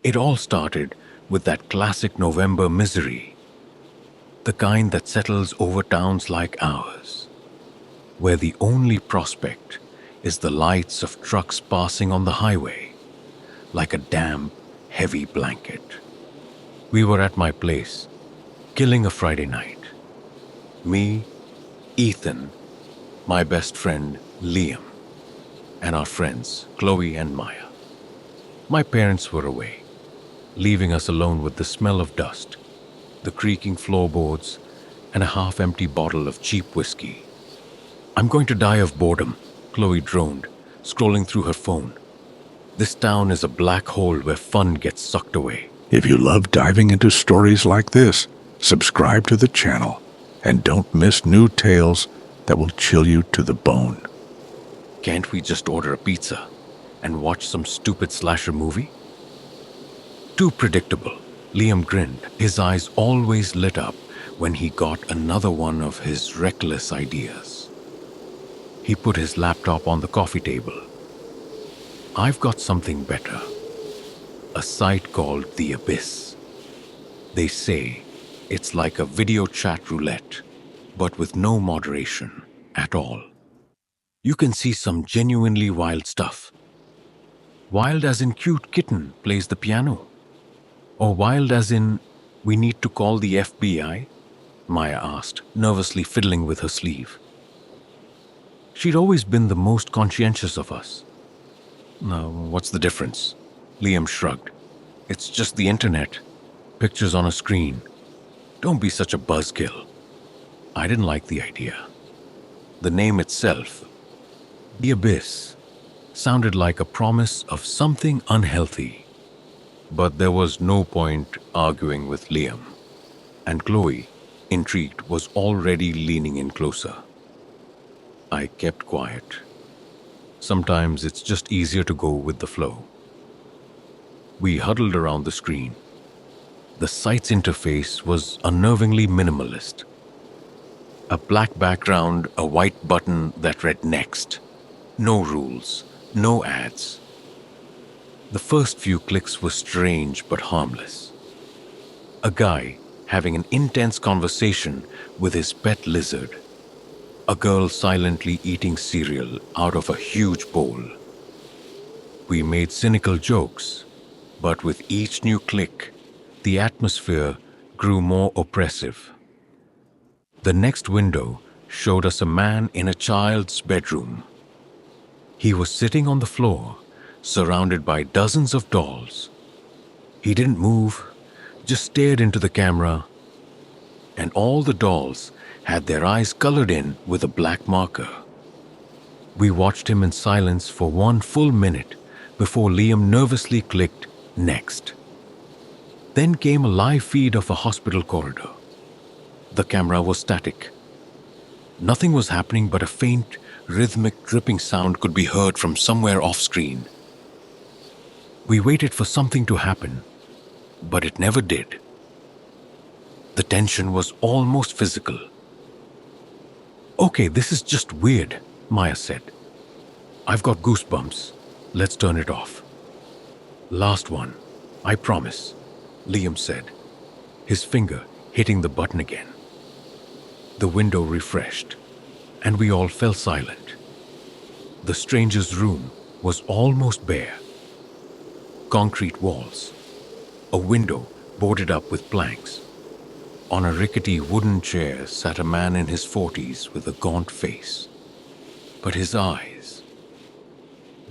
It all started with that classic November misery, the kind that settles over towns like ours, where the only prospect is the lights of trucks passing on the highway, like a damp, heavy blanket. We were at my place, killing a Friday night. Me, Ethan, my best friend Liam, and our friends Chloe and Maya. My parents were away, leaving us alone with the smell of dust, the creaking floorboards, and a half-empty bottle of cheap whiskey. "I'm going to die of boredom," Chloe droned, scrolling through her phone. "This town is a black hole where fun gets sucked away." If you love diving into stories like this, subscribe to the channel and don't miss new tales that will chill you to the bone. "Can't we just order a pizza and watch some stupid slasher movie?" Too predictable, Liam grinned, his eyes always lit up when he got another one of his reckless ideas. He put his laptop on the coffee table. "I've got something better. A site called The Abyss. They say it's like a video chat roulette, but with no moderation at all. You can see some genuinely wild stuff. Wild as in cute kitten plays the piano. Or wild as in we need to call the FBI?" Maya asked, nervously fiddling with her sleeve. She'd always been the most conscientious of us. "No, what's the difference?" Liam shrugged. "It's just the internet. Pictures on a screen. Don't be such a buzzkill." I didn't like the idea. The name itself, The Abyss, sounded like a promise of something unhealthy. But there was no point arguing with Liam, and Chloe, intrigued, was already leaning in closer. I kept quiet. Sometimes it's just easier to go with the flow. We huddled around the screen. The site's interface was unnervingly minimalist. A black background, a white button that read next. No rules, no ads. The first few clicks were strange but harmless. A guy having an intense conversation with his pet lizard. A girl silently eating cereal out of a huge bowl. We made cynical jokes, but with each new click, the atmosphere grew more oppressive. The next window showed us a man in a child's bedroom. He was sitting on the floor, surrounded by dozens of dolls. He didn't move, just stared into the camera, and all the dolls had their eyes colored in with a black marker. We watched him in silence for 1 full minute before Liam nervously clicked next. Then came a live feed of a hospital corridor. The camera was static. Nothing was happening, but a faint, rhythmic dripping sound could be heard from somewhere off-screen. We waited for something to happen, but it never did. The tension was almost physical. "Okay, this is just weird," Maya said. "I've got goosebumps. Let's turn it off." "Last one, I promise," Liam said, his finger hitting the button again. The window refreshed, and we all fell silent. The stranger's room was almost bare. Concrete walls, a window boarded up with planks. On a rickety wooden chair sat a man in his 40s with a gaunt face. But his eyes,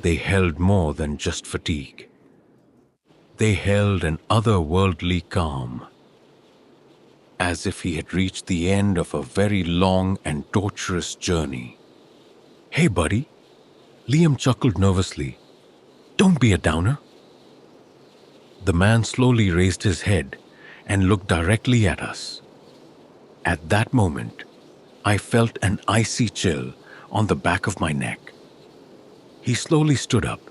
they held more than just fatigue. They held an otherworldly calm, as if he had reached the end of a very long and torturous journey. "Hey, buddy," Liam chuckled nervously. "Don't be a downer." The man slowly raised his head and looked directly at us. At that moment, I felt an icy chill on the back of my neck. He slowly stood up.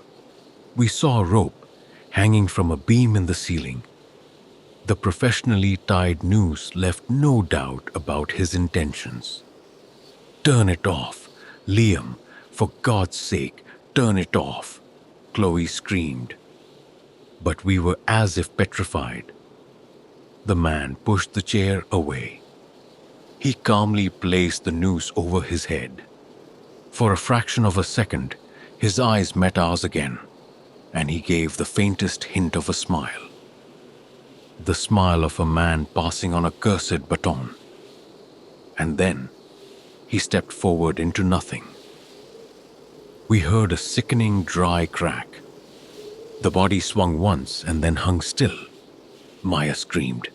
We saw a rope hanging from a beam in the ceiling. The professionally tied noose left no doubt about his intentions. "Turn it off, Liam, for God's sake, turn it off," Chloe screamed. but we were as if petrified. The man pushed the chair away. He calmly placed the noose over his head. For a fraction of a second, his eyes met ours again, and he gave the faintest hint of a smile. The smile of a man passing on a cursed baton. And then, he stepped forward into nothing. We heard a sickening dry crack. The body swung once and then hung still. Maya screamed.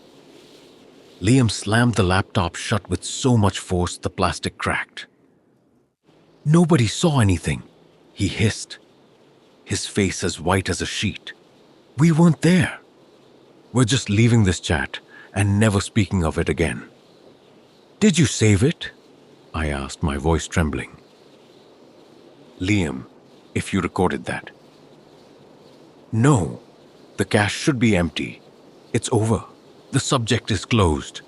Liam slammed the laptop shut with so much force the plastic cracked. "Nobody saw anything," he hissed, his face as white as a sheet. "We weren't there. We're just leaving this chat and never speaking of it again." "Did you save it?" I asked, my voice trembling. "Liam, if you recorded that." "No, the cache should be empty. It's over. The subject is closed."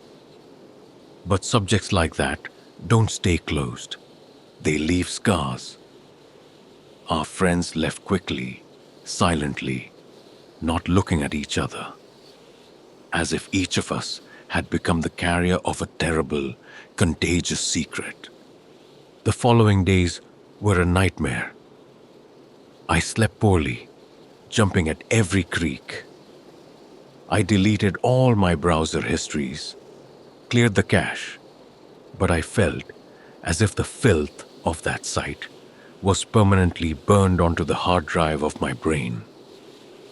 But subjects like that don't stay closed. They leave scars. Our friends left quickly, silently, not looking at each other, as if each of us had become the carrier of a terrible, contagious secret. The following days were a nightmare. I slept poorly, jumping at every creak. I deleted all my browser histories, cleared the cache, but I felt as if the filth of that site was permanently burned onto the hard drive of my brain.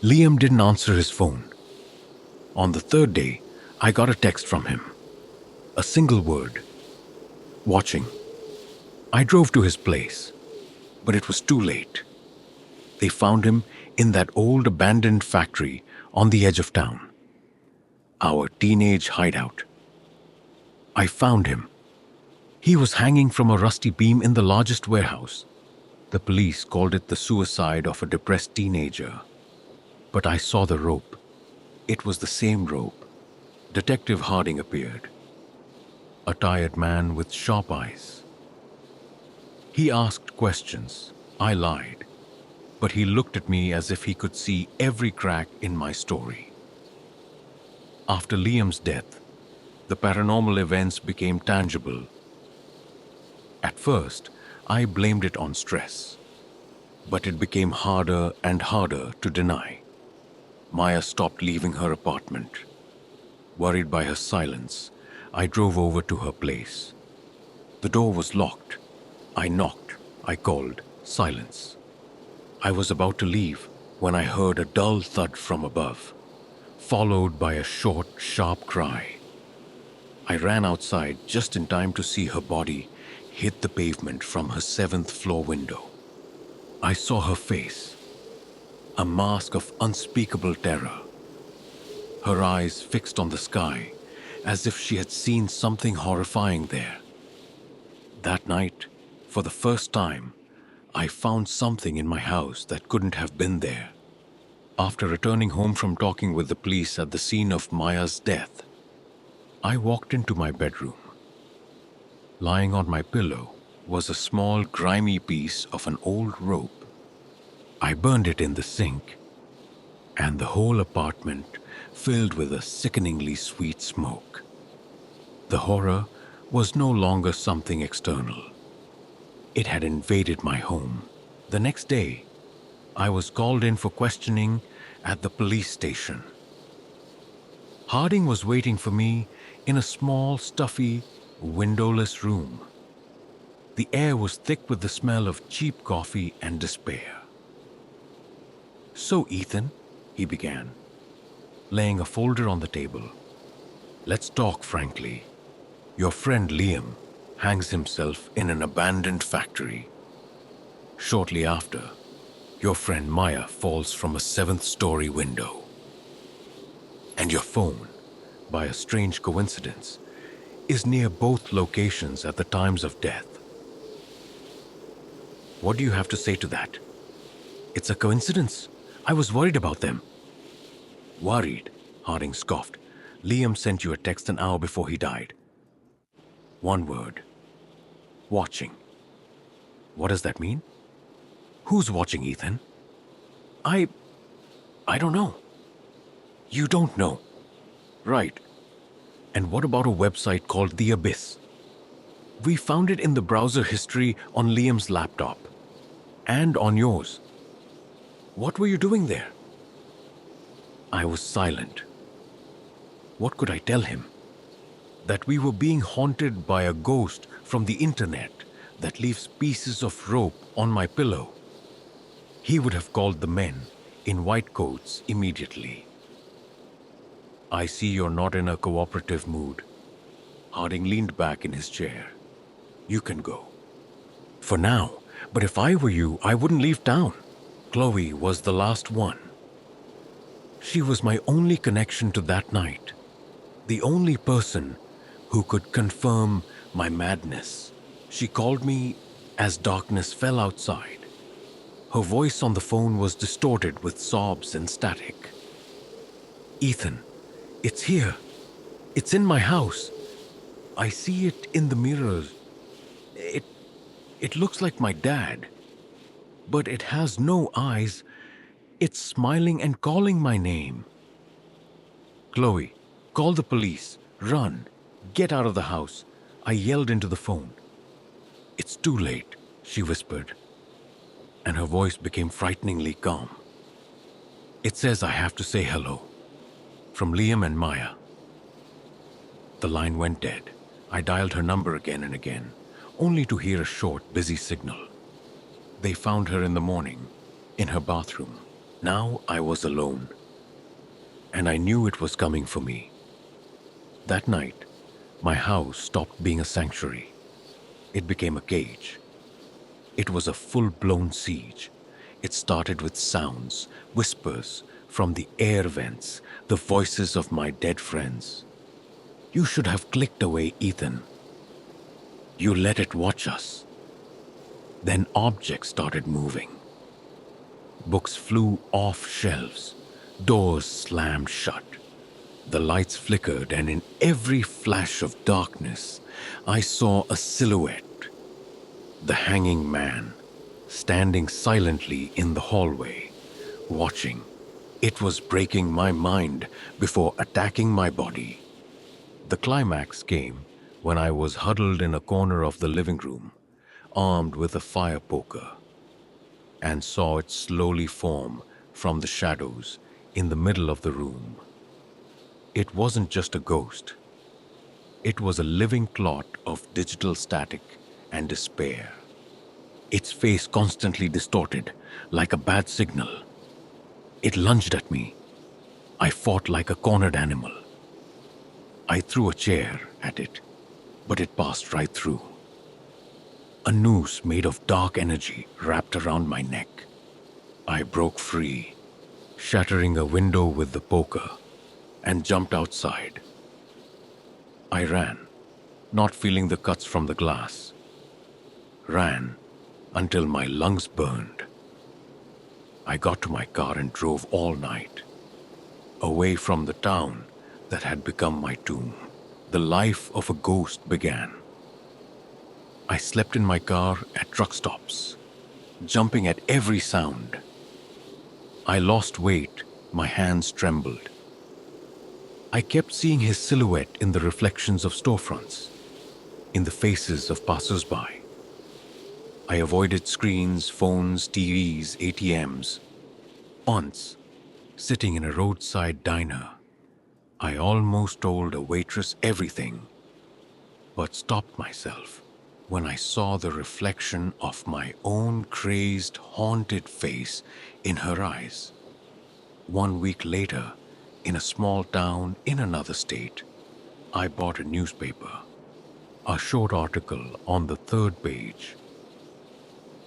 Liam didn't answer his phone. On the third day, I got a text from him. A single word. "Watching." I drove to his place, but it was too late. They found him in that old abandoned factory on the edge of town. Our teenage hideout. I found him. He was hanging from a rusty beam in the largest warehouse. The police called it the suicide of a depressed teenager. But I saw the rope. It was the same rope. Detective Harding appeared. A tired man with sharp eyes. He asked questions. I lied. But he looked at me as if he could see every crack in my story. After Liam's death, the paranormal events became tangible. At first, I blamed it on stress, but it became harder and harder to deny. Maya stopped leaving her apartment. Worried by her silence, I drove over to her place. The door was locked. I knocked. I called. Silence. I was about to leave when I heard a dull thud from above, followed by a short, sharp cry. I ran outside just in time to see her body hit the pavement from her 7th floor window. I saw her face, a mask of unspeakable terror. Her eyes fixed on the sky, as if she had seen something horrifying there. That night, for the first time, I found something in my house that couldn't have been there. After returning home from talking with the police at the scene of Maya's death, I walked into my bedroom. Lying on my pillow was a small, grimy piece of an old rope. I burned it in the sink, and the whole apartment filled with a sickeningly sweet smoke. The horror was no longer something external. It had invaded my home. The next day, I was called in for questioning at the police station. Harding was waiting for me in a small, stuffy, windowless room. The air was thick with the smell of cheap coffee and despair. "So, Ethan," he began, laying a folder on the table, "let's talk frankly. Your friend Liam hangs himself in an abandoned factory. Shortly after, your friend Maya falls from a 7th-story window. And your phone, by a strange coincidence, is near both locations at the times of death. What do you have to say to that?" "It's a coincidence. I was worried about them." "Worried?" Harding scoffed. "Liam sent you a text an hour before he died. One word. Watching. What does that mean?" "Who's watching, Ethan?" I don't know. You don't know. Right. And what about a website called The Abyss? We found it in the browser history on Liam's laptop. And on yours. What were you doing there? I was silent. What could I tell him? That we were being haunted by a ghost from the internet that leaves pieces of rope on my pillow. He would have called the men in white coats immediately. I see you're not in a cooperative mood. Harding leaned back in his chair. You can go. For now, but if I were you, I wouldn't leave town. Chloe was the last one. She was my only connection to that night. The only person who could confirm my madness. She called me as darkness fell outside. Her voice on the phone was distorted with sobs and static. Ethan, it's here. It's in my house. I see it in the mirrors. It looks like my dad. But it has no eyes. It's smiling and calling my name. Chloe, call the police. Run. Get out of the house. I yelled into the phone. It's too late, she whispered, and her voice became frighteningly calm. It says I have to say hello. From Liam and Maya. The line went dead. I dialed her number again and again, only to hear a short, busy signal. They found her in the morning, in her bathroom. Now I was alone, and I knew it was coming for me. That night, my house stopped being a sanctuary. It became a cage. It was a full-blown siege. It started with sounds, whispers from the air vents, the voices of my dead friends. You should have clicked away, Ethan. You let it watch us. Then objects started moving. Books flew off shelves. Doors slammed shut. The lights flickered, and in every flash of darkness, I saw a silhouette. The hanging man, standing silently in the hallway, watching. It was breaking my mind before attacking my body. The climax came when I was huddled in a corner of the living room, armed with a fire poker, and saw it slowly form from the shadows in the middle of the room. It wasn't just a ghost. It was a living clot of digital static and despair. Its face constantly distorted, like a bad signal. It lunged at me. I fought like a cornered animal. I threw a chair at it, but it passed right through. A noose made of dark energy wrapped around my neck. I broke free, shattering a window with the poker, and jumped outside. I ran, not feeling the cuts from the glass. Ran until my lungs burned. I got to my car and drove all night, away from the town that had become my tomb. The life of a ghost began. I slept in my car at truck stops, jumping at every sound. I lost weight, my hands trembled. I kept seeing his silhouette in the reflections of storefronts, in the faces of passers-by. I avoided screens, phones, TVs, ATMs. Once, sitting in a roadside diner, I almost told a waitress everything, but stopped myself when I saw the reflection of my own crazed, haunted face in her eyes. 1 week later, in a small town in another state, I bought a newspaper. A short article on the third page.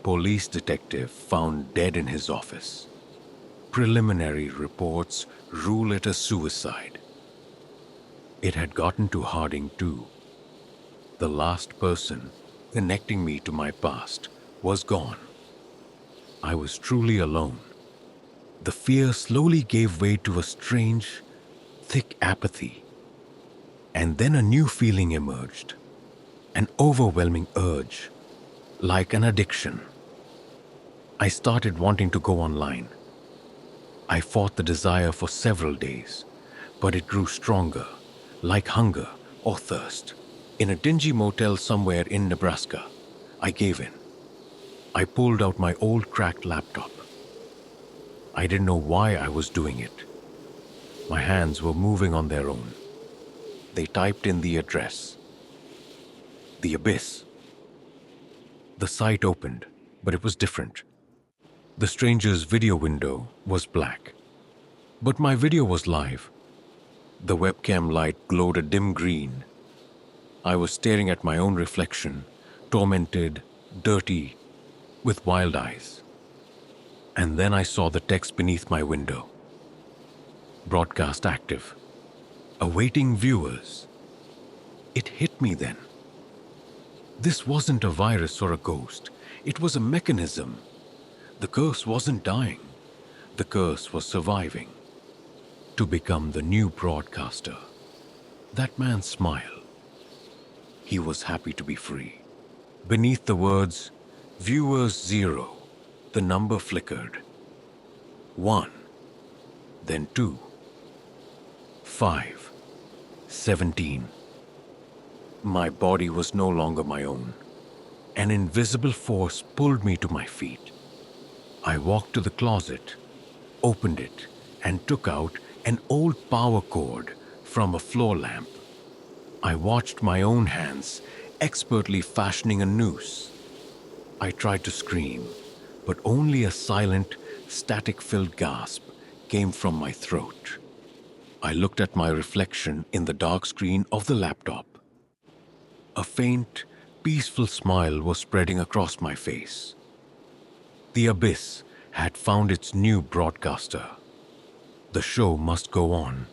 Police detective found dead in his office. Preliminary reports rule it a suicide. It had gotten to Harding too. The last person connecting me to my past was gone. I was truly alone. The fear slowly gave way to a strange, thick apathy. And then a new feeling emerged. An overwhelming urge, like an addiction. I started wanting to go online. I fought the desire for several days, but it grew stronger, like hunger or thirst. In a dingy motel somewhere in Nebraska, I gave in. I pulled out my old cracked laptop. I didn't know why I was doing it. My hands were moving on their own. They typed in the address. The Abyss. The site opened, but it was different. The stranger's video window was black. But my video was live. The webcam light glowed a dim green. I was staring at my own reflection, tormented, dirty, with wild eyes. And then I saw the text beneath my window. Broadcast active. Awaiting viewers. It hit me then. This wasn't a virus or a ghost. It was a mechanism. The curse wasn't dying. The curse was surviving. To become the new broadcaster. That man smiled. He was happy to be free. Beneath the words, viewers 0, the number flickered. 1, then 2, 5, 17. My body was no longer my own. An invisible force pulled me to my feet. I walked to the closet, opened it, and took out an old power cord from a floor lamp. I watched my own hands expertly fashioning a noose. I tried to scream, but only a silent, static-filled gasp came from my throat. I looked at my reflection in the dark screen of the laptop. A faint, peaceful smile was spreading across my face. The Abyss had found its new broadcaster. The show must go on.